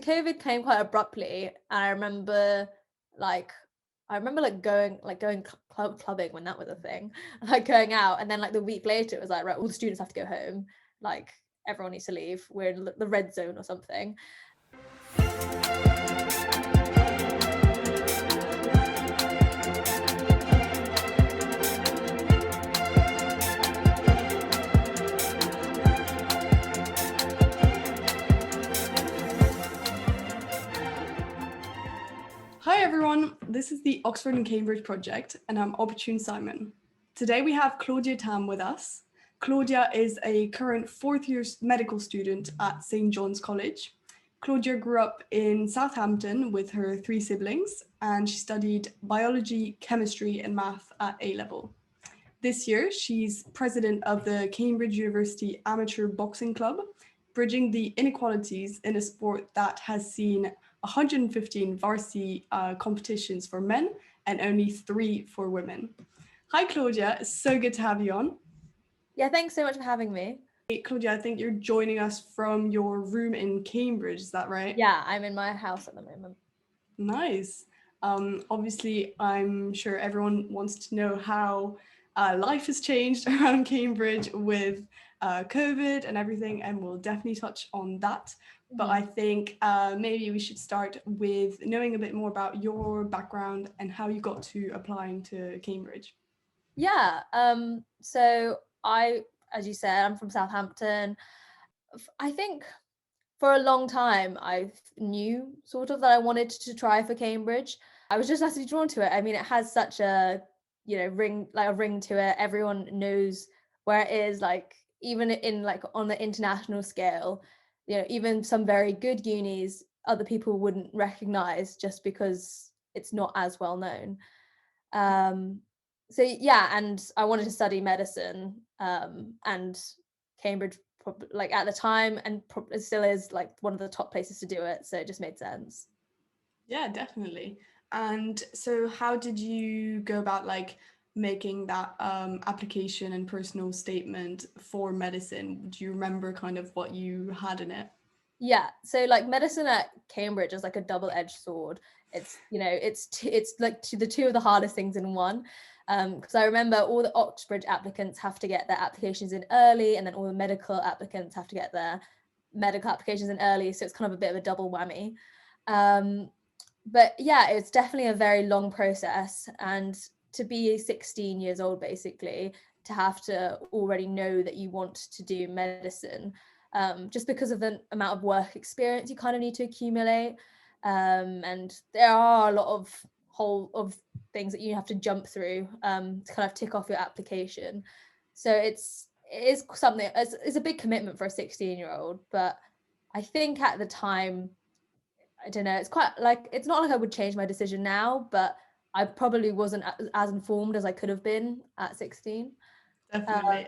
COVID came quite abruptly. I remember going clubbing when that was a thing, like going out, and then like the week later it was like, right, all the students have to go home, like everyone needs to leave, we're in the red zone or something. Hi everyone, this is the Oxford and Cambridge project and I'm Opportune Simon. Today we have Claudia Tam with us. Claudia is a current fourth year medical student at St. John's College. Claudia grew up in Southampton with her 3 siblings and she studied biology, chemistry and math at A-level. This year she's president of the Cambridge University Amateur Boxing Club, bridging the inequalities in a sport that has seen 115 varsity competitions for men and only 3 for women. Hi Claudia, it's so good to have you on. Yeah, thanks so much for having me. Hey, Claudia, I think you're joining us from your room in Cambridge, is that right? Yeah, I'm in my house at the moment. Nice. Obviously, I'm sure everyone wants to know how life has changed around Cambridge with COVID and everything, and we'll definitely touch on that. But I think maybe we should start with knowing a bit more about your background and how you got to applying to Cambridge. Yeah, so I, as you said, I'm from Southampton. I think for a long time I knew sort of that I wanted to try for Cambridge. I was just naturally drawn to it. I mean, it has such a, ring to it. Everyone knows where it is, like even in like on the international scale, even some very good unis other people wouldn't recognize just because it's not as well known. So yeah, and I wanted to study medicine, and Cambridge, like at the time, and it still is like one of the top places to do it. So it just made sense. Yeah, definitely. And so how did you go about like making that application and personal statement for medicine? Do you remember kind of what you had in it? Yeah, so like medicine at Cambridge is like a double-edged sword. It's it's like the two of the hardest things in one. Because I remember all the Oxbridge applicants have to get their applications in early, and then all the medical applicants have to get their medical applications in early. So it's kind of a bit of a double whammy. But yeah, it's definitely a very long process, and to be 16 years old, basically, to have to already know that you want to do medicine, just because of the amount of work experience you kind of need to accumulate. And there are a lot of things that you have to jump through to kind of tick off your application. So it is something, it's a big commitment for a 16-year-old, but I think at the time, I don't know, it's quite like, it's not like I would change my decision now, but I probably wasn't as informed as I could have been at 16. Definitely.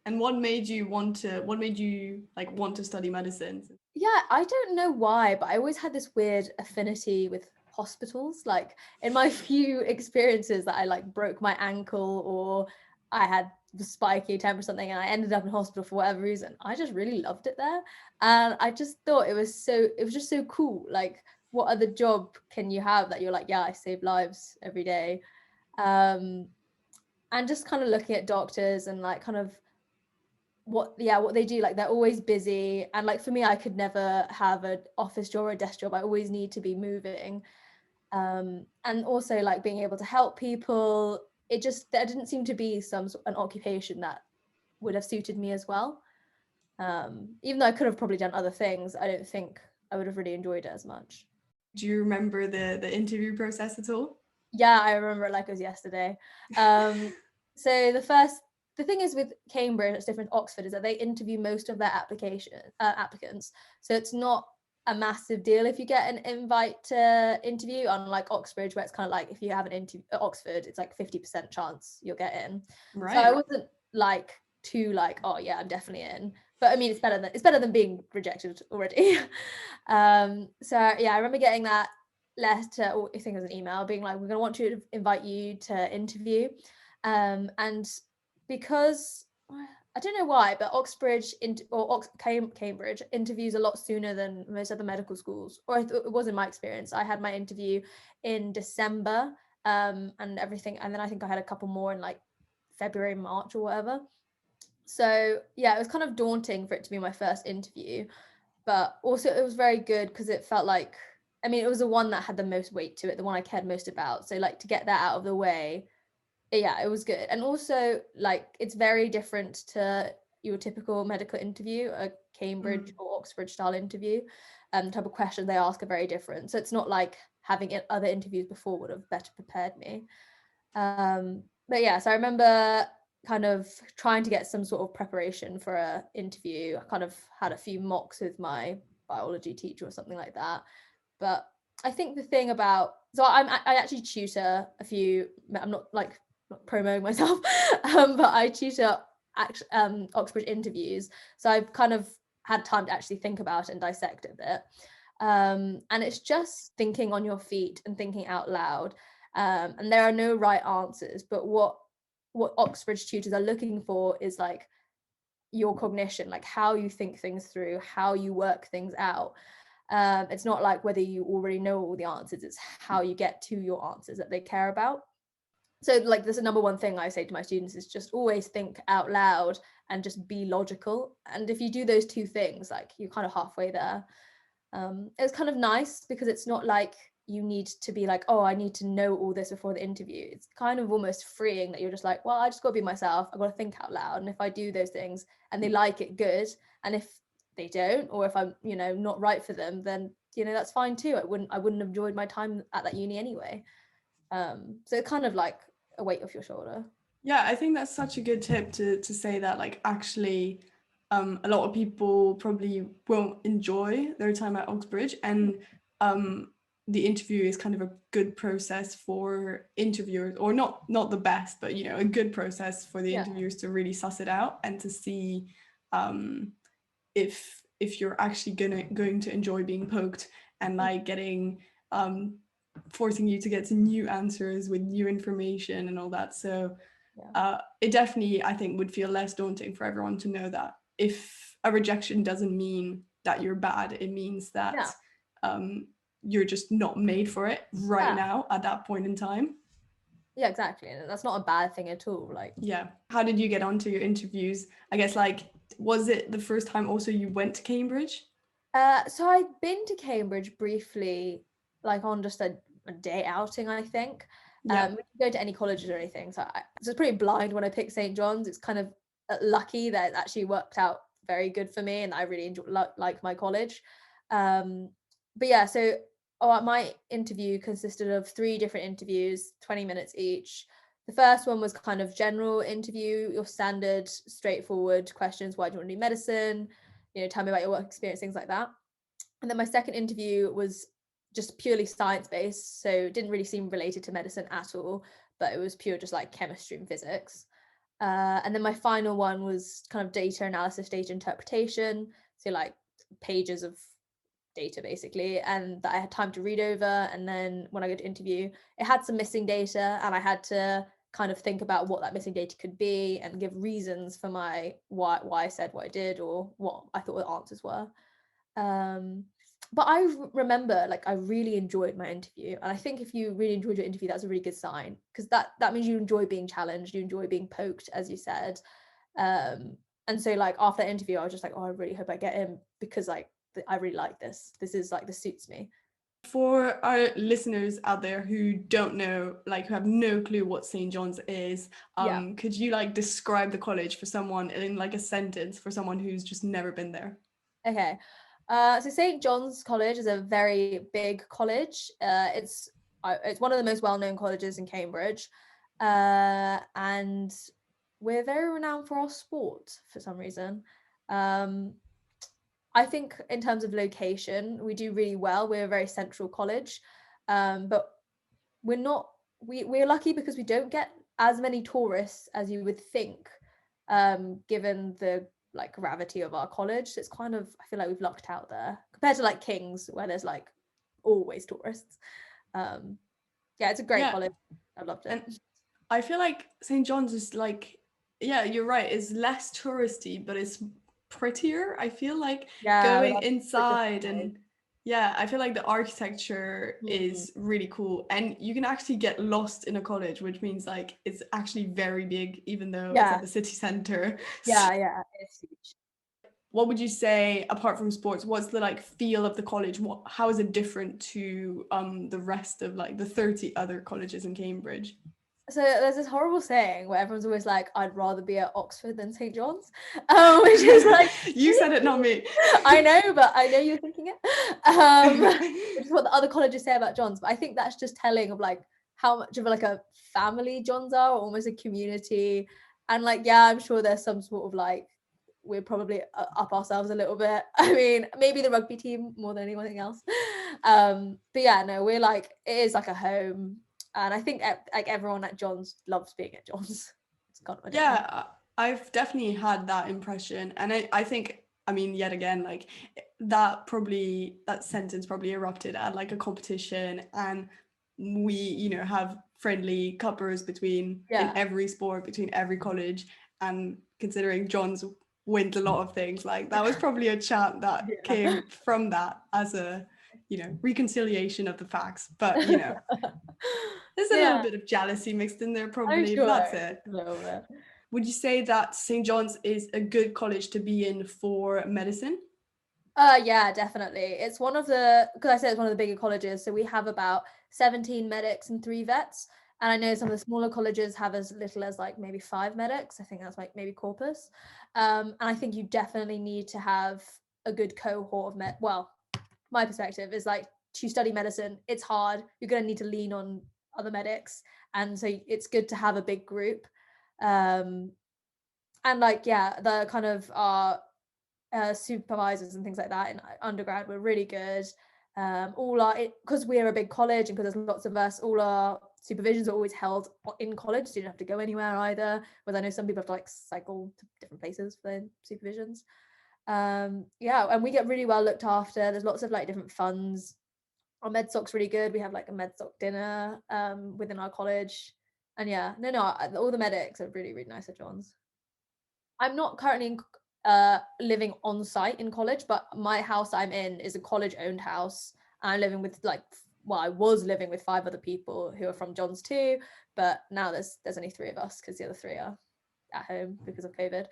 And what made you want to study medicine? Yeah, I don't know why, but I always had this weird affinity with hospitals. Like in my few experiences that I like broke my ankle or I had the spiky temp or something and I ended up in hospital for whatever reason, I just really loved it there. And I just thought it was just so cool. Like, what other job can you have that you're like, yeah, I save lives every day? And just kind of looking at doctors and like kind of what they do, like they're always busy, and like for me, I could never have an office job or a desk job. I always need to be moving, and also like being able to help people. There didn't seem to be an occupation that would have suited me as well. Even though I could have probably done other things, I don't think I would have really enjoyed it as much. Do you remember the interview process at all? Yeah, I remember it like it was yesterday. So the thing is with Cambridge, it's different to Oxford, is that they interview most of their applicants. So it's not a massive deal if you get an invite to interview, unlike Oxbridge, where it's kind of like if you have an interview at Oxford, it's like 50% chance you'll get in. Right. So I wasn't like too like, oh yeah, I'm definitely in. But I mean, it's better than being rejected already. So yeah, I remember getting that letter, or I think it was an email, being like, we're going to want to invite you to interview. And because I don't know why, but Oxbridge Cambridge interviews a lot sooner than most other medical schools, or it was in my experience. I had my interview in December, and everything, and then I think I had a couple more in like February, March, or whatever. So yeah, it was kind of daunting for it to be my first interview, but also it was very good because it felt like, I mean, it was the one that had the most weight to it, the one I cared most about. So like to get that out of the way, yeah, it was good. And also like it's very different to your typical medical interview, a Cambridge or Oxford style interview. Type of questions they ask are very different, so it's not like having other interviews before would have better prepared me. But yeah, so I remember kind of trying to get some sort of preparation for a interview. I kind of had a few mocks with my biology teacher or something like that. But I think the thing about, so I actually tutor a few, I'm not like not promoting myself, but I tutor Oxbridge interviews. So I've kind of had time to actually think about it and dissect it a bit. And it's just thinking on your feet and thinking out loud. And there are no right answers, but what Oxbridge tutors are looking for is like your cognition, like how you think things through, how you work things out. It's not like whether you already know all the answers, it's how you get to your answers that they care about. So like this is number one thing I say to my students is just always think out loud and just be logical. And if you do those two things, like you're kind of halfway there. It's kind of nice because it's not like you need to be like, oh, I need to know all this before the interview. It's kind of almost freeing that you're just like, well, I just got to be myself. I've got to think out loud. And if I do those things and they like it, good. And if they don't, or if I'm, not right for them, then, that's fine too. I wouldn't have enjoyed my time at that uni anyway. So it's kind of like a weight off your shoulder. Yeah, I think that's such a good tip to say that, like, actually a lot of people probably won't enjoy their time at Oxbridge, and the interview is kind of a good process for interviewers, or not the best, but a good process for the interviewers to really suss it out and to see if you're actually going to enjoy being poked and like getting forcing you to get some new answers with new information and all that. So it definitely, I think, would feel less daunting for everyone to know that if a rejection doesn't mean that you're bad, it means that you're just not made for it right now at that point in time. Yeah, exactly. And that's not a bad thing at all. Like, yeah. How did you get onto your interviews? I guess, like, was it the first time also you went to Cambridge? So I'd been to Cambridge briefly, like on just a day outing, I think. We didn't go to any colleges or anything. So I was pretty blind when I picked St. John's. It's kind of lucky that it actually worked out very good for me and I really enjoy like my college. But yeah, so my interview consisted of 3 different interviews, 20 minutes each. The first one was kind of general interview, your standard, straightforward questions. Why do you want to do medicine? Tell me about your work experience, things like that. And then my second interview was just purely science-based, so it didn't really seem related to medicine at all, but it was pure just like chemistry and physics. And then my final one was kind of data analysis, data interpretation, so like pages of data basically, and that I had time to read over. And then when I go to interview, it had some missing data and I had to kind of think about what that missing data could be and give reasons for my why I said what I did or what I thought the answers were. But I remember, like, I really enjoyed my interview, and I think if you really enjoyed your interview, that's a really good sign, because that means you enjoy being challenged, you enjoy being poked, as you said. And so like after that interview, I was just like, oh, I really hope I get in, because like I really like this is like, this suits me. For our listeners out there who don't know, like who have no clue what St. John's is, could you like describe the college for someone in like a sentence for someone who's just never been there? Okay. So St. John's College is a very big college. It's one of the most well-known colleges in Cambridge, and we're very renowned for our sport for some reason. I think in terms of location, we do really well. We're a very central college, but we're lucky because we don't get as many tourists as you would think, given the like gravity of our college. So it's kind of, I feel like we've lucked out there compared to like King's, where there's like always tourists. It's a great college. I loved it. And I feel like St. John's is like, yeah, you're right. It's less touristy, but it's prettier. I feel like Yeah, going that's such a inside vibe. and yeah, I feel like the architecture Mm. is really cool. And you can actually get lost in a college, which means like it's actually very big, even though it's at Yeah, the city center. yeah, it's huge. What would you say, apart from sports, what's the like feel of the college? How is it different to the rest of like the 30 other colleges in Cambridge? So there's this horrible saying where everyone's always like, I'd rather be at Oxford than St. John's, which is like, You said it, not me. I know, but I know you're thinking it. Which is what the other colleges say about John's, but I think that's just telling of like how much of like a family John's are, or almost a community. And like, yeah, I'm sure there's some sort of like, we're probably up ourselves a little bit. I mean, maybe the rugby team more than anything else. But yeah, no, we're like, it is like a home. And I think like everyone at John's loves being at John's. It's kind of, I don't know. Yeah, I've definitely had that impression. And I think, I mean, yet again, like that sentence probably erupted at like a competition. And we, have friendly cuppers between in Yeah. every sport, between every college. And considering John's wins a lot of things, like that was probably a chat that Yeah. came from that as a, reconciliation of the facts. But, there's a little Yeah, bit of jealousy mixed in there, I'm probably, but sure. that's it. A little bit. Would you say that St. John's is a good college to be in for medicine? Yeah, definitely. It's one of the, because I said it's one of the bigger colleges, so we have about 17 medics and 3 vets. And I know some of the smaller colleges have as little as like maybe 5 medics. I think that's like maybe Corpus. And I think you definitely need to have a good cohort of well, my perspective is like, to study medicine, it's hard. You're going to need to lean on other medics. And so it's good to have a big group. Um, and like, yeah, the kind of supervisors and things like that in undergrad were really good. All our, because we're a big college and because there's lots of us, all our supervisions are always held in college, so you don't have to go anywhere either. Whereas I know some people have to like cycle to different places for their supervisions. Yeah, and we get really well looked after. There's lots of like different funds. Our med-soc's really good. We have like a med-soc dinner within our college. And yeah, no, all the medics are really, really nice at John's. I'm not currently living on site in college, but my house I'm in is a college owned house. I'm living with like, well, I was living with 5 other people who are from John's too, but now there's only 3 of us because the other 3 are at home because of COVID.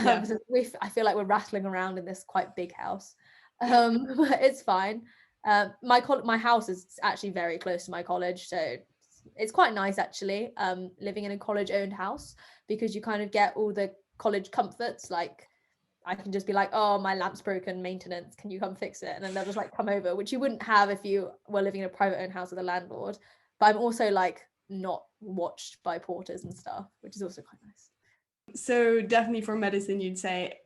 Yeah. So I feel like we're rattling around in this quite big house. But it's fine. My house is actually very close to my college, so it's quite nice actually, living in a college owned house, because you kind of get all the college comforts. Like I can just be like, oh, my lamp's broken, maintenance, can you come fix it? And then they'll just like come over, which you wouldn't have if you were living in a private owned house with a landlord. But I'm also like not watched by porters and stuff, which is also quite nice. So definitely for medicine, you'd say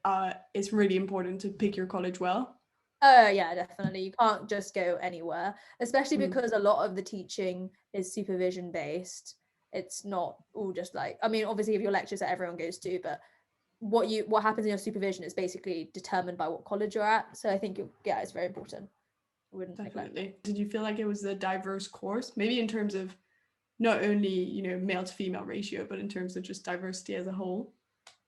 it's really important to pick your college well. Oh yeah, definitely. You can't just go anywhere, especially Mm. because a lot of the teaching is supervision based. It's not all just like, I mean, obviously if your lectures that everyone goes to, but what happens in your supervision is basically determined by what college you're at. So I think yeah, it's very important. I wouldn't neglect. Definitely. Did you feel like it was a diverse course? Maybe in terms of not only, male to female ratio, but in terms of just diversity as a whole?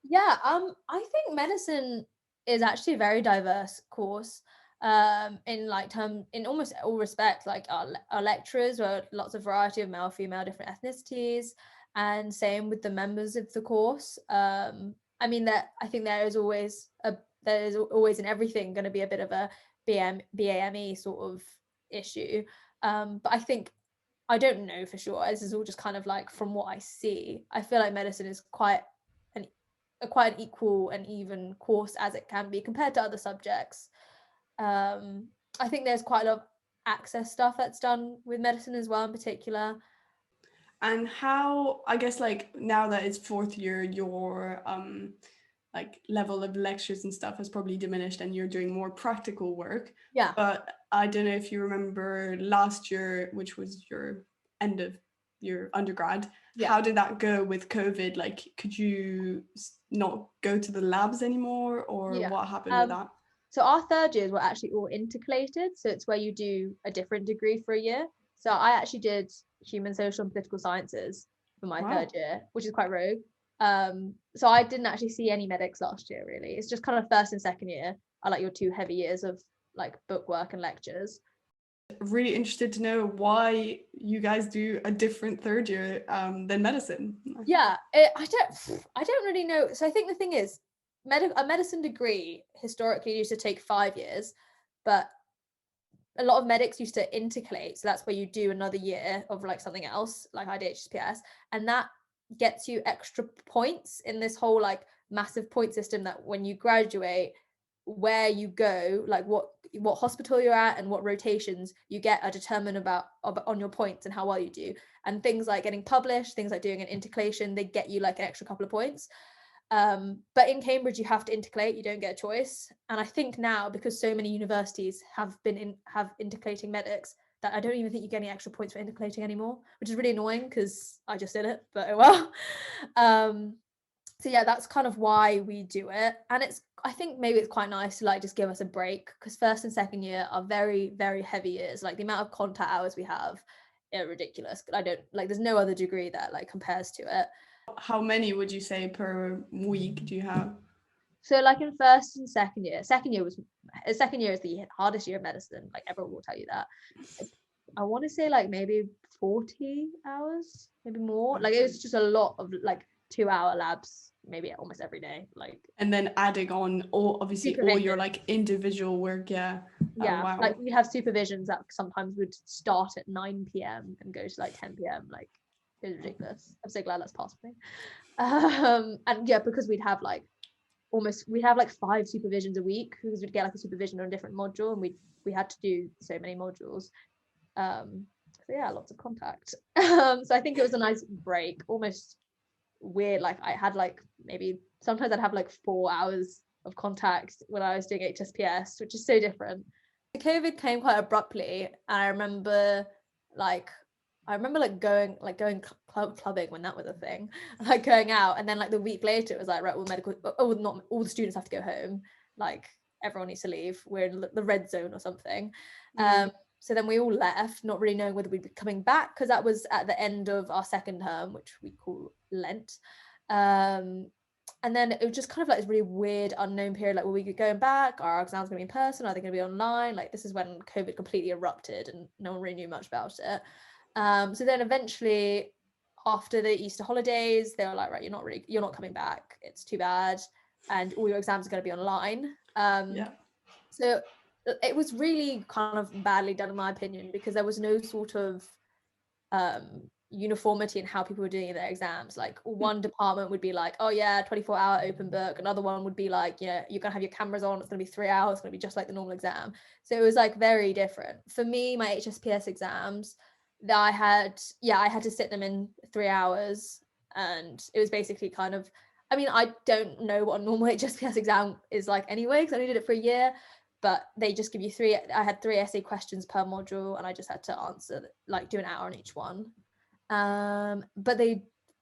Yeah, I think medicine is actually a very diverse course. In like in almost all respects, like our lecturers were lots of variety of male, female, different ethnicities, and same with the members of the course. I mean that I think there is always in everything going to be a bit of a BAME sort of issue. But I think I don't know for sure. This is all just kind of like from what I see. I feel like medicine is quite an equal and even course as it can be compared to other subjects. I think there's quite a lot of access stuff that's done with medicine as well in particular. And how, I guess, like now that it's 4th year, your like level of lectures and stuff has probably diminished and you're doing more practical work. Yeah. But I don't know if you remember last year, which was your end of your undergrad, Yeah. how did that go with COVID? Like, could you not go to the labs anymore, or Yeah. what happened with that? So our 3rd years were actually all intercalated. So it's where you do a different degree for a year. So I actually did human, social, and political sciences for my Wow. 3rd year, which is quite rogue. So I didn't actually see any medics last year, really. It's just kind of first and second year are like your 2 heavy years of like book work and lectures. Really interested to know why you guys do a different third year than medicine. Yeah, I don't really know. So I think the thing is, a medicine degree historically used to take 5 years, but a lot of medics used to intercalate. So that's where you do another year of like something else, like I did HSPS, and that gets you extra points in this whole like massive point system that when you graduate, where you go, like what hospital you're at and what rotations you get are determined about on your points and how well you do. And things like getting published, things like doing an intercalation, they get you like an extra couple of points. But in Cambridge you have to intercalate, you don't get a choice. And I think now, because so many universities have intercalating medics, that I don't even think you get any extra points for intercalating anymore, which is really annoying because I just did it, but oh well. So yeah, that's kind of why we do it. And I think maybe it's quite nice to like just give us a break, because first and second year are very, very heavy years. Like the amount of contact hours we have are ridiculous. I don't like, there's no other degree that like compares to it. How many would you say per week do you have? So like in first and second year is the hardest year of medicine. Like everyone will tell you that. I want to say like maybe 40 hours, maybe more. Like it was just a lot of like 2-hour labs, maybe almost every day. Like, and then adding on all your like individual work. Yeah. Yeah. Oh, wow. Like we have supervisions that sometimes would start at 9 p.m. and go to like 10 p.m. Like it was ridiculous. I'm so glad that's past me. And yeah, because we'd have like 5 supervisions a week, because we'd get like a supervision on a different module, and we had to do so many modules. So yeah, lots of contact. So I think it was a nice break, almost weird. Like I had like maybe sometimes I'd have like 4 hours of contact when I was doing HSPS, which is so different. COVID came quite abruptly, and I remember going clubbing when that was a thing, like going out, and then like the week later it was like, right, not all the students have to go home, like everyone needs to leave, we're in the red zone or something. So then we all left, not really knowing whether we'd be coming back, because that was at the end of our second term, which we call Lent. And then it was just kind of like this really weird unknown period, like, will we be going back? Are our exams going to be in person? Are they going to be online? Like this is when COVID completely erupted and no one really knew much about it. So then eventually after the Easter holidays, they were like, right, you're not coming back. It's too bad. And all your exams are going to be online. So it was really kind of badly done in my opinion, because there was no sort of uniformity in how people were doing their exams. Like one department would be like, oh yeah, 24-hour open book. Another one would be like, you know, you're gonna have your cameras on, it's gonna be 3 hours, it's gonna be just like the normal exam. So it was like very different. For me, my HSPS exams that I had to sit them in 3 hours, and it was basically kind of, I mean, I don't know what a normal HSPS exam is like anyway, because I only did it for a year, but they just give you I had 3 essay questions per module, and I just had to answer, like do an hour on each one. But they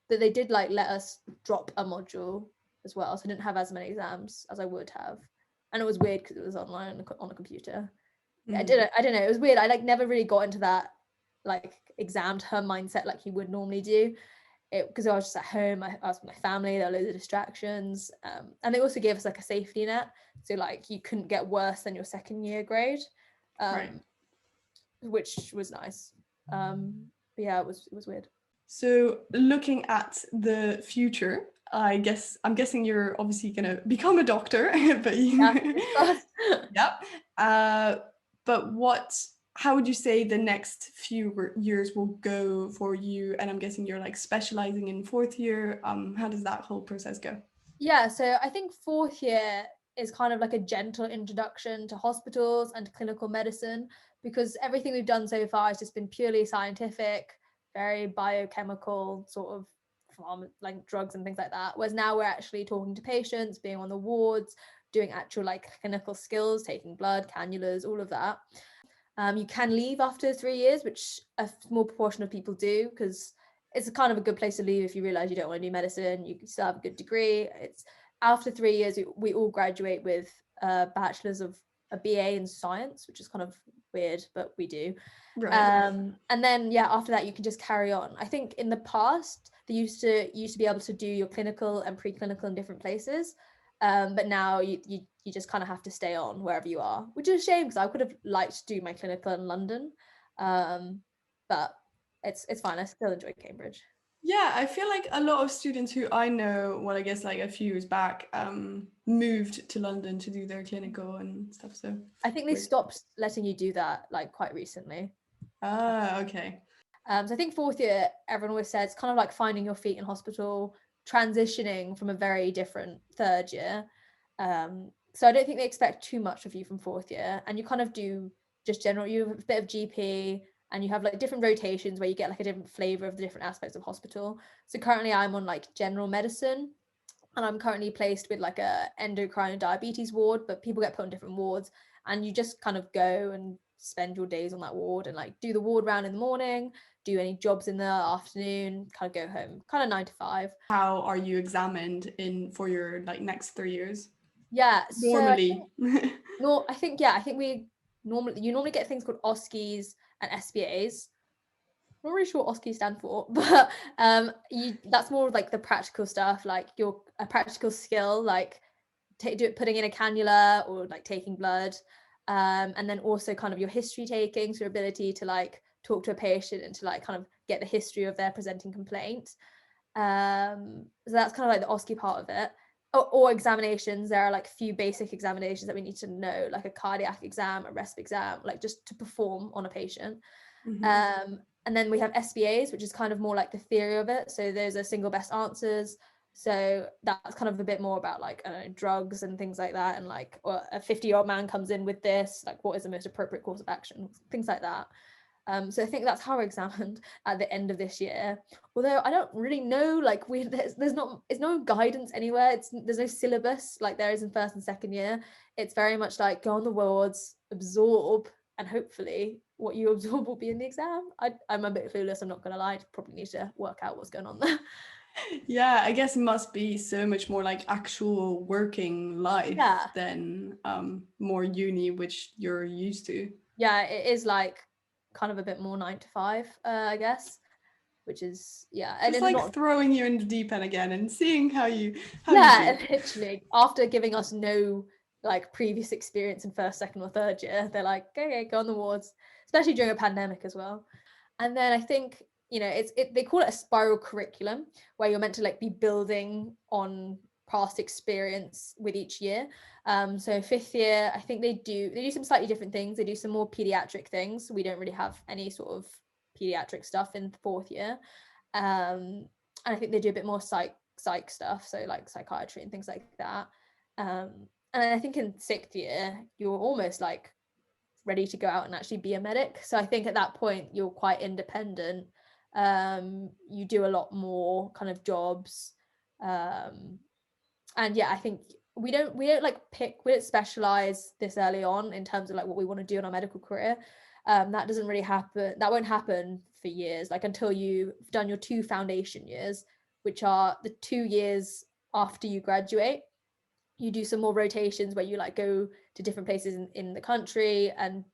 did like let us drop a module as well, so I didn't have as many exams as I would have, and it was weird because it was online on a computer. I don't know, it was weird. I like never really got into that like exam term mindset like you would normally do, because I was just at home. I was with my family, there were loads of distractions, and they also gave us like a safety net, so like you couldn't get worse than your second year grade, right. Which was nice. But yeah, it was weird. So looking at the future, I'm guessing you're obviously gonna become a doctor, but but how would you say the next few years will go for you? And I'm guessing you're like specializing in fourth year. How does that whole process go? Yeah, so I think fourth year is kind of like a gentle introduction to hospitals and clinical medicine, because everything we've done so far has just been purely scientific, very biochemical sort of like drugs and things like that. Whereas now we're actually talking to patients, being on the wards, doing actual like clinical skills, taking blood, cannulas, all of that. You can leave after 3 years, which a small proportion of people do, because it's a kind of a good place to leave if you realize you don't want to do medicine. You still have a good degree. It's after 3 years, we all graduate with a bachelor's of a BA in science, which is kind of weird, but we do. Right. And then after that you can just carry on. I think in the past they used to be able to do your clinical and preclinical in different places, but now you just kind of have to stay on wherever you are, which is a shame because I would have liked to do my clinical in London, but it's fine. I still enjoy Cambridge. Yeah, I feel like a lot of students who I know, well, I guess like a few years back, moved to London to do their clinical and stuff. So I think they stopped letting you do that like quite recently. Okay. So I think fourth year, everyone always says, kind of like finding your feet in hospital, transitioning from a very different third year. So I don't think they expect too much of you from fourth year, and you kind of do just general. You have a bit of GP, and you have like different rotations where you get like a different flavor of the different aspects of hospital. So currently, I'm on like general medicine, and I'm currently placed with like a endocrine and diabetes ward, but people get put on different wards, and you just kind of go and spend your days on that ward and like do the ward round in the morning, do any jobs in the afternoon, kind of go home, kind of 9 to 5. How are you examined for your like next 3 years? Yeah, so Normally. I think we normally get things called OSCEs and SBAs. I'm not really sure what OSCE stand for, but that's more of like the practical stuff, like a practical skill, like putting in a cannula or like taking blood, and then also kind of your history taking, so your ability to like talk to a patient and to like kind of get the history of their presenting complaint. So that's kind of like the OSCE part of it. Or examinations, there are like a few basic examinations that we need to know, like a cardiac exam, a resp exam, like just to perform on a patient. Mm-hmm. And then we have SBAs, which is kind of more like the theory of it. So those are single best answers. So that's kind of a bit more about like, I don't know, drugs and things like that. And like, or a 50-year-old man comes in with this, like what is the most appropriate course of action, things like that. So I think that's how we're examined at the end of this year. Although I don't really know, like there's no guidance anywhere. There's no syllabus like there is in first and second year. It's very much like go on the wards, absorb, and hopefully what you absorb will be in the exam. I'm a bit clueless, I'm not gonna lie. I probably need to work out what's going on there. Yeah, I guess it must be so much more like actual working life than more uni, which you're used to. Yeah, it is like kind of a bit more 9 to 5, I guess, which is and Just it's like not throwing you in the deep end again and seeing how you do. literally after giving us no like previous experience in first, second, or third year, they're like, okay, go on the wards, especially during a pandemic as well. And then I think they call it a spiral curriculum, where you're meant to like be building on past experience with each year. So fifth year, I think they do some slightly different things. They do some more pediatric things. We don't really have any sort of pediatric stuff in the fourth year. And I think they do a bit more psych stuff, so like psychiatry and things like that. And then I think in sixth year, you're almost like ready to go out and actually be a medic. So I think at that point you're quite independent. You do a lot more kind of jobs. And I think we don't specialize this early on in terms of like what we want to do in our medical career. That doesn't really happen. That won't happen for years, like until you've done your 2 foundation years, which are the 2 years after you graduate. You do some more rotations where you like go to different places in the country and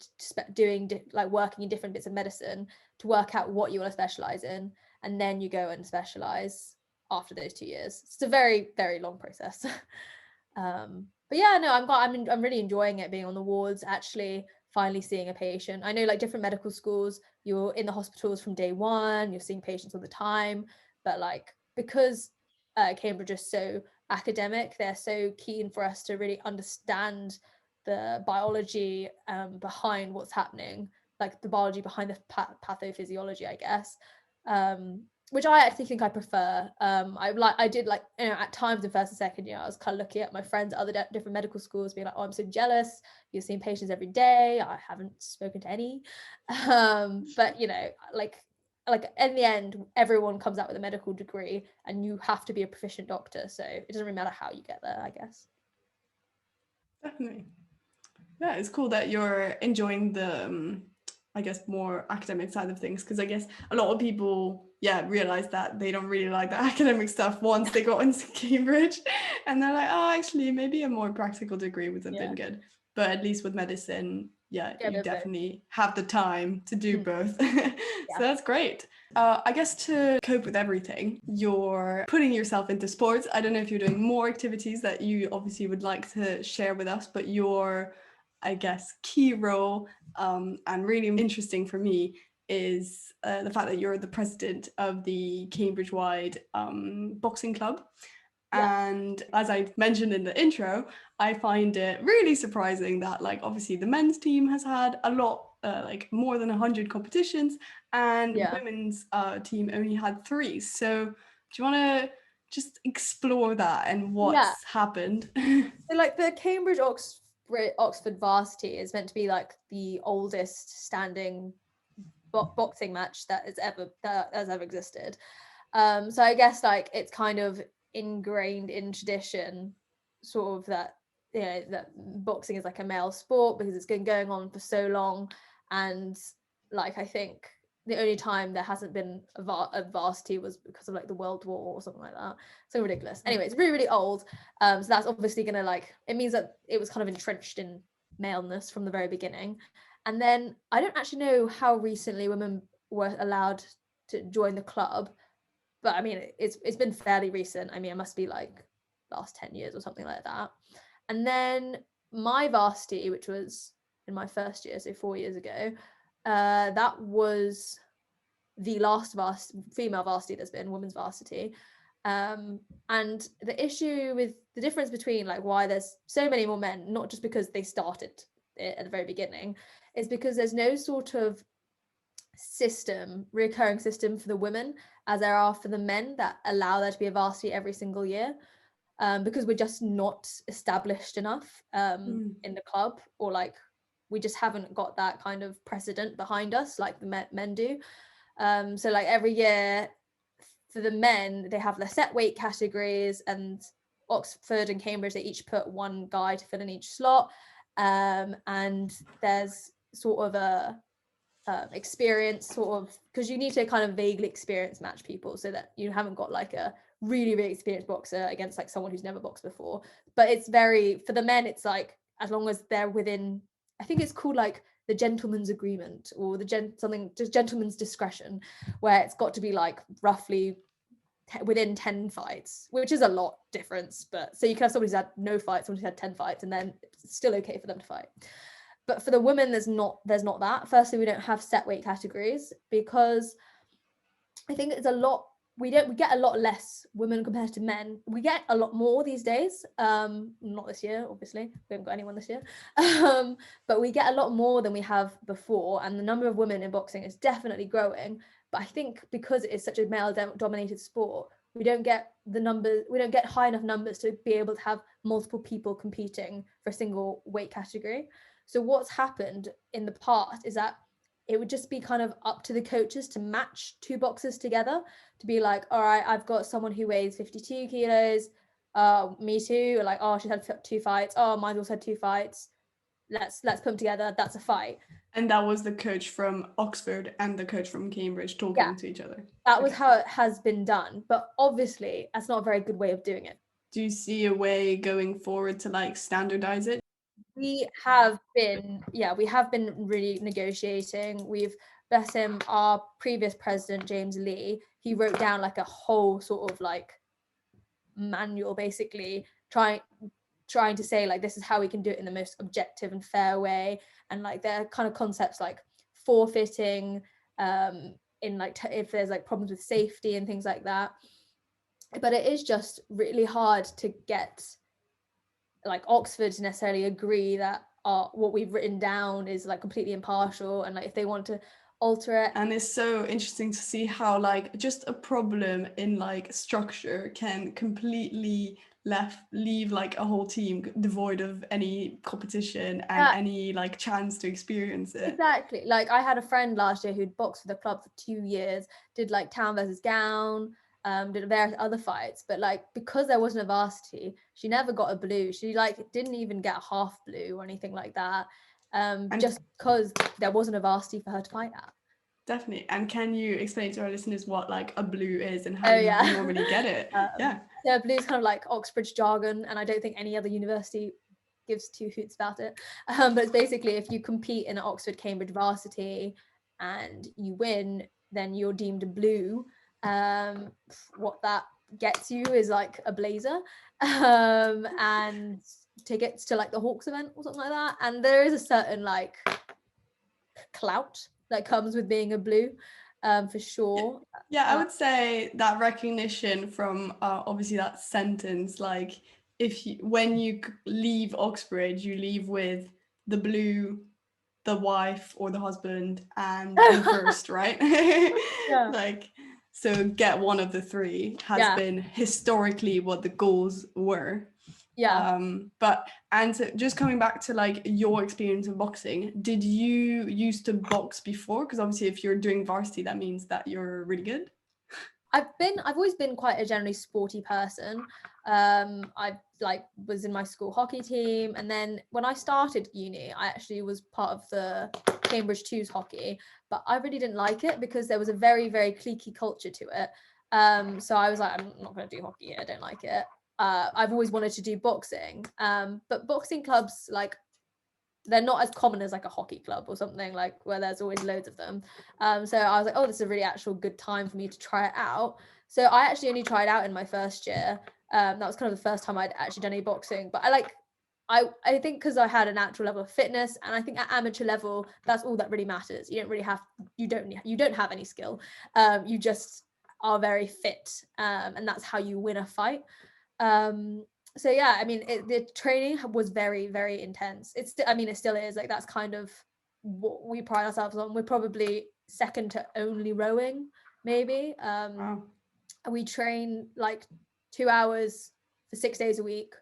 doing like working in different bits of medicine to work out what you want to specialize in, and then you go and specialize after those 2 years. It's a very, very long process. But yeah, no, I'm really enjoying it, being on the wards, actually finally seeing a patient. I know like different medical schools, you're in the hospitals from day one, you're seeing patients all the time, but like because Cambridge is so academic, they're so keen for us to really understand the biology behind what's happening, like the biology behind the pathophysiology, I guess, which I actually think I prefer. I did like, at times in first and second year, I was kind of looking at my friends at other different medical schools, being like, oh, I'm so jealous. You're seeing patients every day. I haven't spoken to any. But like in the end, everyone comes out with a medical degree and you have to be a proficient doctor. So it doesn't really matter how you get there, I guess. Definitely. Yeah, it's cool that you're enjoying the I guess more academic side of things, because I guess a lot of people realize that they don't really like the academic stuff once they got into Cambridge, and they're like, oh, actually maybe a more practical degree would have been good. but at least with medicine, yeah, Yeah, you they're both. definitely have the time to do both. Yeah. So that's great. I guess to cope with everything, you're putting yourself into sports. I don't know if you're doing more activities that you obviously would like to share with us, but your, I guess, key role, and really interesting for me, is the fact that you're the president of the Cambridge-wide boxing club. Yeah. And as I mentioned in the intro, I find it really surprising that, like, obviously the men's team has had a lot, like more than 100 competitions, and Yeah. women's team only had 3. So do you want to just explore that and Yeah. what's happened? So like the Oxford varsity is meant to be like the oldest standing boxing match that has ever existed. So I guess like it's kind of ingrained in tradition, sort of that, you know, that boxing is like a male sport because it's been going on for so long. And like I think the only time there hasn't been a varsity was because of like the World War or something like that. So ridiculous. Anyway, it's really, really old. So that's obviously gonna, like, it means that it was kind of entrenched in maleness from the very beginning. And then I don't actually know how recently women were allowed to join the club, but I mean it's been fairly recent. I mean, it must be like last 10 years or something like that. And then my varsity, which was in my first year, so 4 years ago, that was the last female varsity there's been, women's varsity. And the issue with the difference between like why there's so many more men, not just because they started it at the very beginning, is because there's no sort of recurring system for the women as there are for the men that allow there to be a varsity every single year, because we're just not established enough in the club, or like we just haven't got that kind of precedent behind us like the men do. So like every year for the men, they have their set weight categories, and Oxford and Cambridge, they each put one guy to fill in each slot. And there's sort of a experience, sort of, because you need to kind of vaguely experience match people so that you haven't got like a really, really experienced boxer against like someone who's never boxed before. But it's very, for the men, it's like as long as they're within, I think it's called like the gentleman's agreement, or just gentleman's discretion, where it's got to be like roughly within 10 fights, which is a lot difference. But so you can have somebody who's had no fights, someone who's had 10 fights, and then it's still okay for them to fight. But for the women, there's not that. Firstly, we don't have set weight categories because I think it's a lot. We get a lot less women compared to men. We get a lot more these days. Not this year, obviously. We haven't got anyone this year. But we get a lot more than we have before, and the number of women in boxing is definitely growing. But I think because it is such a male-dominated sport, we don't get high enough numbers to be able to have multiple people competing for a single weight category. So what's happened in the past is that it would just be kind of up to the coaches to match 2 boxers together, to be like, all right, I've got someone who weighs 52 kilos, me too, or like, oh, she's had 2 fights, oh, mine's also had 2 fights, let's put them together, that's a fight. And that was the coach from Oxford and the coach from Cambridge talking to each other. That was how it has been done, but obviously that's not a very good way of doing it. Do you see a way going forward to like standardize it? We have been really negotiating. Bless him, our previous president, James Lee, he wrote down like a whole sort of like manual, basically trying to say like, this is how we can do it in the most objective and fair way. And like there are kind of concepts like forfeiting, in like if there's like problems with safety and things like that. But it is just really hard to get like Oxford to necessarily agree that what we've written down is like completely impartial, and like if they want to alter it. And it's so interesting to see how like just a problem in like structure can completely leave like a whole team devoid of any competition and any like chance to experience it. Exactly. Like I had a friend last year who'd boxed for the club for 2 years, did like town versus gown, did various other fights, but like because there wasn't a varsity, she never got a blue. She like didn't even get a half blue or anything like that, just because there wasn't a varsity for her to fight at. Definitely. And can you explain to our listeners what like a blue is and how you normally get it? So blue is kind of like Oxbridge jargon, and I don't think any other university gives two hoots about it. But it's basically, if you compete in an Oxford Cambridge varsity and you win, then you're deemed blue. What that gets you is like a blazer and tickets to like the Hawks event or something like that. And there is a certain like clout that comes with being a blue, for sure. Yeah, I would say that recognition from obviously that sentence, like when you leave Oxbridge, you leave with the blue, the wife or the husband, and the first, right? Yeah. Like, so get one of the three has been historically what the goals were. Yeah. And so just coming back to like your experience of boxing, did you used to box before? Because obviously if you're doing varsity, that means that you're really good. I've always been quite a generally sporty person. I like was in my school hockey team, and then when I started uni, I actually was part of the Cambridge Twos hockey, but I really didn't like it because there was a very, very cliquey culture to it. So I was like, I'm not going to do hockey. I don't like it. I've always wanted to do boxing, but boxing clubs, like, they're not as common as like a hockey club or something, like where there's always loads of them. So I was like, oh, this is a really actual good time for me to try it out. So I actually only tried out in my first year. That was kind of the first time I'd actually done any boxing, but I think because I had a natural level of fitness, and I think at amateur level, that's all that really matters. You don't have any skill. You just are very fit, and that's how you win a fight. So yeah, I mean, the training was very, very intense. It still is. Like, that's kind of what we pride ourselves on. We're probably second to only rowing, maybe. Wow. We train like 2 hours for 6 days a week.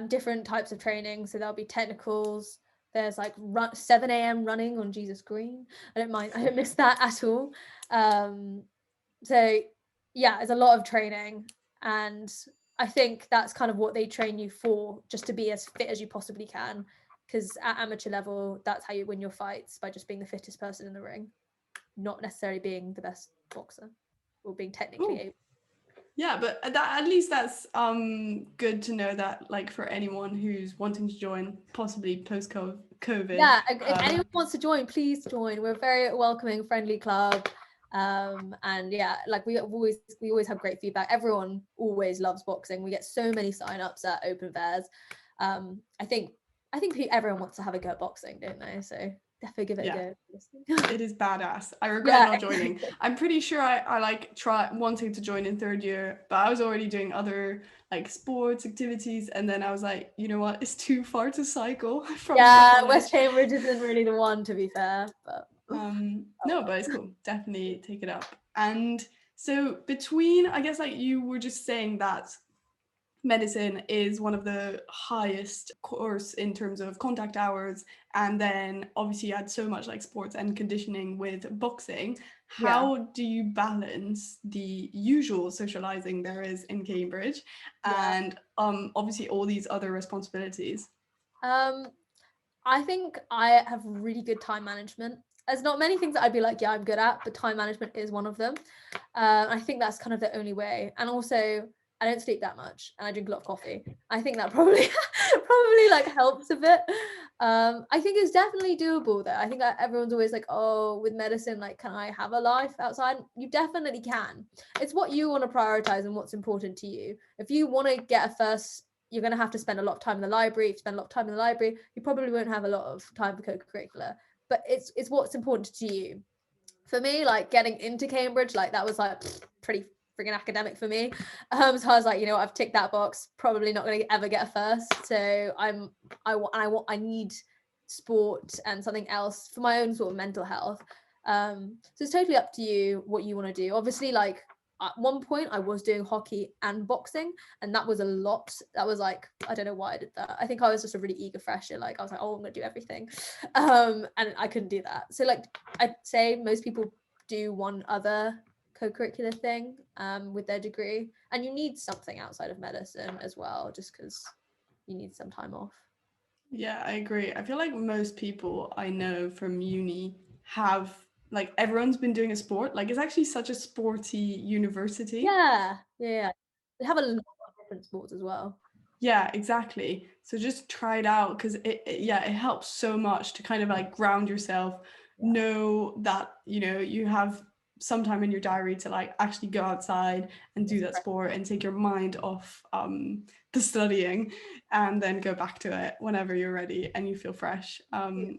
Different types of training. So there'll be technicals. There's like 7 a.m. running on Jesus Green. I don't miss that at all. So yeah, there's a lot of training, and I think that's kind of what they train you for, just to be as fit as you possibly can, because at amateur level, that's how you win your fights, by just being the fittest person in the ring, not necessarily being the best boxer or being technically able. Yeah, but at least that's good to know that, like, for anyone who's wanting to join, possibly post-COVID. Yeah, if anyone wants to join, please join. We're a very welcoming, friendly club. And yeah, like we always have great feedback. Everyone always loves boxing. We get so many sign-ups at open fairs. I think everyone wants to have a go at boxing, don't they? So definitely give it a go. It is badass. I regret not joining. I'm pretty sure I like wanting to join in third year, but I was already doing other like sports activities, and then I was like, you know what, it's too far to cycle from West Cambridge isn't really the one, to be fair, but no, but it's cool. Definitely take it up. And so between, I guess, like you were just saying that medicine is one of the highest course in terms of contact hours, and then obviously you had so much like sports and conditioning with boxing. How do you balance the usual socializing there is in Cambridge and obviously all these other responsibilities? I think I have really good time management. There's not many things that I'd be like, yeah, I'm good at, but time management is one of them. I think that's kind of the only way. And also, I don't sleep that much, and I drink a lot of coffee. I think that probably like helps a bit. I think it's definitely doable though. I think everyone's always like, oh, with medicine, like, can I have a life outside? You definitely can. It's what you want to prioritize and what's important to you. If you want to get a first, you're going to have to spend a lot of time in the library. If you spend a lot of time in the library, you probably won't have a lot of time for co-curricular, but it's what's important to you. For me, like, getting into Cambridge, like, that was like pretty freaking academic for me. So I was like, you know what, I've ticked that box, probably not going to ever get a first. So I need sport and something else for my own sort of mental health. So it's totally up to you what you want to do. Obviously, like, at one point I was doing hockey and boxing, and that was a lot. That was like, I don't know why I did that. I think I was just a really eager fresher. Like, I was like, oh, I'm gonna do everything, and I couldn't do that. So like, I'd say most people do one other co-curricular thing with their degree, and you need something outside of medicine as well, just because you need some time off. Yeah, I agree. I feel like most people I know from uni have, like, everyone's been doing a sport. Like, it's actually such a sporty university. Yeah. They have a lot of different sports as well. Yeah, exactly. So just try it out, because it helps so much to kind of like ground yourself, Yeah, know that, you have some time in your diary to like actually go outside and do it's that fresh. sport and take your mind off the studying, and then go back to it whenever you're ready and you feel fresh.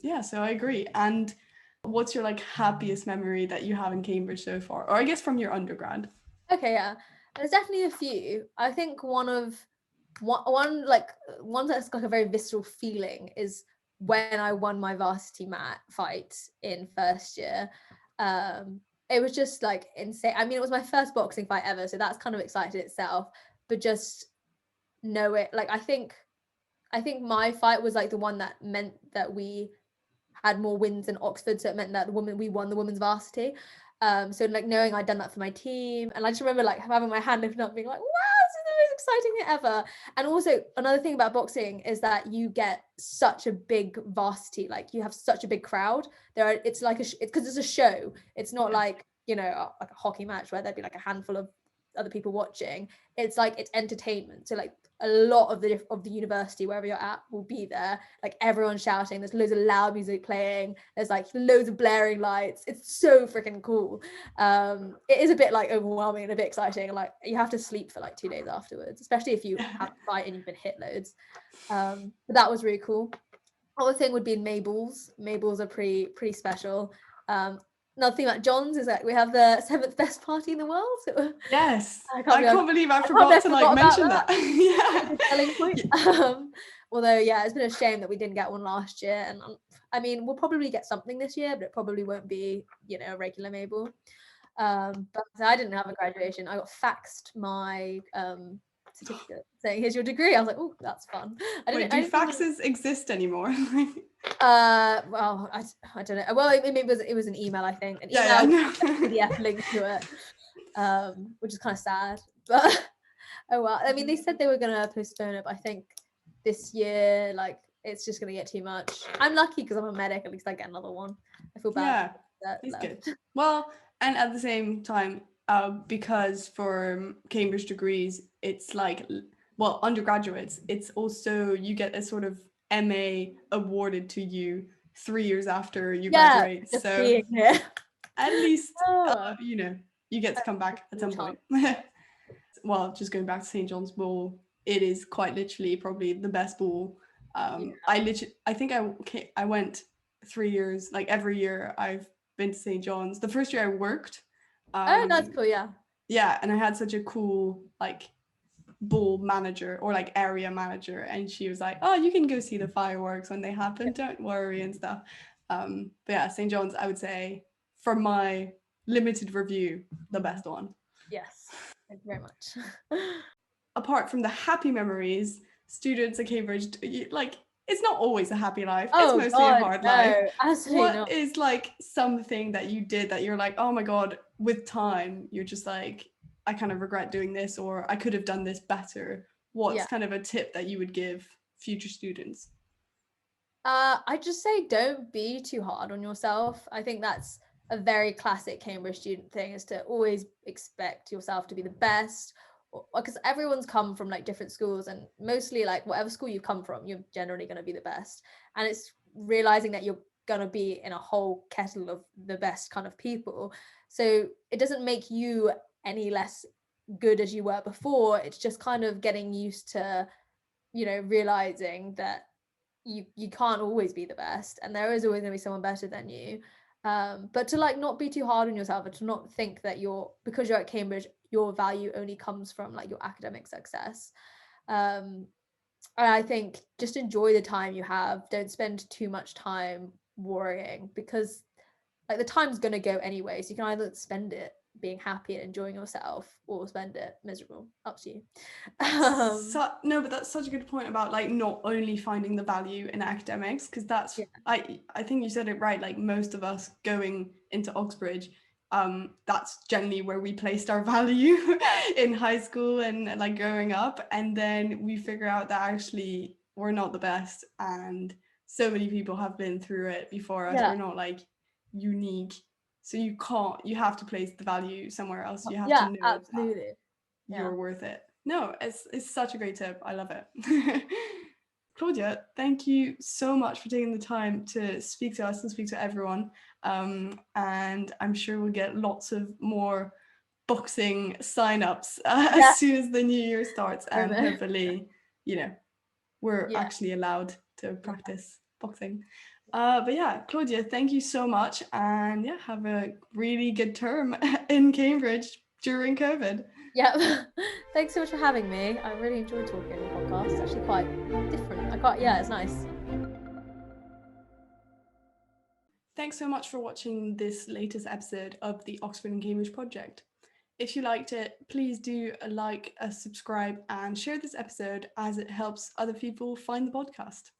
Yeah, so I agree. And what's your like happiest memory that you have in Cambridge so far? Or I guess from your undergrad? Okay, yeah. There's definitely a few. I think one that's like a very visceral feeling is when I won my varsity mat fight in first year. Um, it was just like insane. I mean, it was my first boxing fight ever, so that's kind of excited itself. But just know it, like I think my fight was like the one that meant that we had more wins than Oxford, so it meant that we won the women's varsity. So like knowing I'd done that for my team, and I just remember like having my hand lifted up, being like, "Wow, this is the most exciting thing ever!" And also another thing about boxing is that you get such a big varsity, like you have such a big crowd. It's like it's because it's a show. It's not like like a hockey match where there'd be like a handful of other people watching. It's like it's entertainment. So like a lot of the university wherever you're at will be there, like everyone's shouting, there's loads of loud music playing, there's like loads of blaring lights. It's so freaking cool. It is a bit like overwhelming and a bit exciting, and like you have to sleep for like 2 days afterwards, especially if you have to fight and you've been hit loads. But that was really cool. Other thing would be Mabel's are pretty special. Another thing about John's is that we have the 7th best party in the world. So Yes, I I can't can't believe I believe I forgot to like forgot about mention that. that. Yeah. Selling point. Although, yeah, it's been a shame that we didn't get one last year. And I mean, we'll probably get something this year, but it probably won't be, a regular Mabel. But I didn't have a graduation. I got faxed my certificate saying, "Here's your degree." I was like, "Oh, that's fun." Wait, do I didn't even. faxes exist anymore? Well, I don't know. Well, it was an email, I think, an Yeah, email I with know. a PDF link to it, which is kind of sad. But oh well. I mean, they said they were gonna postpone it, but I think this year, like, it's just gonna get too much. I'm lucky because I'm a medic. At least I get another one. I feel bad Yeah, that it's good. left. Well, and at the same time, because for Cambridge degrees, it's like, well, undergraduates, it's also you get a sort of MA awarded to you 3 years after you Yeah, graduate. just So being here. at least, Oh, you get to come back at more some chance. point. Well, just going back to St. John's Ball, it is quite literally probably the best ball. Yeah. I think I went 3 years, like every year I've been to St. John's. The first year I worked, Oh, that's cool. Yeah. yeah, and I had such a cool like ball manager or like area manager, and she was like, "Oh, you can go see the fireworks when they happen. Don't worry," and stuff. But yeah, St. John's, I would say, for my limited review, the best one. Yes. Thank you very much. Apart from the happy memories, students at Cambridge, like, it's not always a happy life. It's Oh mostly a God, hard life. no, absolutely What not. is like something that you did that you're like, oh my God, with time, you're just like, I kind of regret doing this, or I could have done this better. What's Yeah. kind of a tip that you would give future students? I just say don't be too hard on yourself. I think that's a very classic Cambridge student thing, is to always expect yourself to be the best, because everyone's come from like different schools, and mostly like whatever school you come from, you're generally going to be the best. And it's realizing that you're going to be in a whole kettle of the best kind of people. So it doesn't make you any less good as you were before. It's just kind of getting used to, realizing that you can't always be the best, and there is always going to be someone better than you. But to like not be too hard on yourself, and to not think that because you're at Cambridge, your value only comes from like your academic success. And I think just enjoy the time you have. Don't spend too much time worrying, because like the time's going to go anyway, so you can either spend it being happy and enjoying yourself, or spend it miserable. Up to you. No, but that's such a good point about like not only finding the value in academics, because that's Yeah. I think you said it right. Like most of us going into Oxbridge, that's generally where we placed our value in high school and like growing up, and then we figure out that actually we're not the best, and so many people have been through it before us. Yeah. We're not like unique, so you have to place the value somewhere else. You have to Yeah, know that absolutely. Yeah. you're worth it. No, it's such a great tip. I love it. Claudia, thank you so much for taking the time to speak to us and speak to everyone. And I'm sure we'll get lots of more boxing sign-ups Yeah. as soon as the new year starts, I and know. hopefully, we're Yeah. actually allowed to Yeah. practice boxing. But yeah, Claudia, thank you so much, and yeah, have a really good term in Cambridge during COVID. Yeah. Thanks so much for having me. I really enjoyed talking on the podcast. It's actually quite different. Yeah, it's nice. Thanks so much for watching this latest episode of the Oxford and Cambridge project. If you liked it, please do a like, a subscribe, and share this episode as it helps other people find the podcast.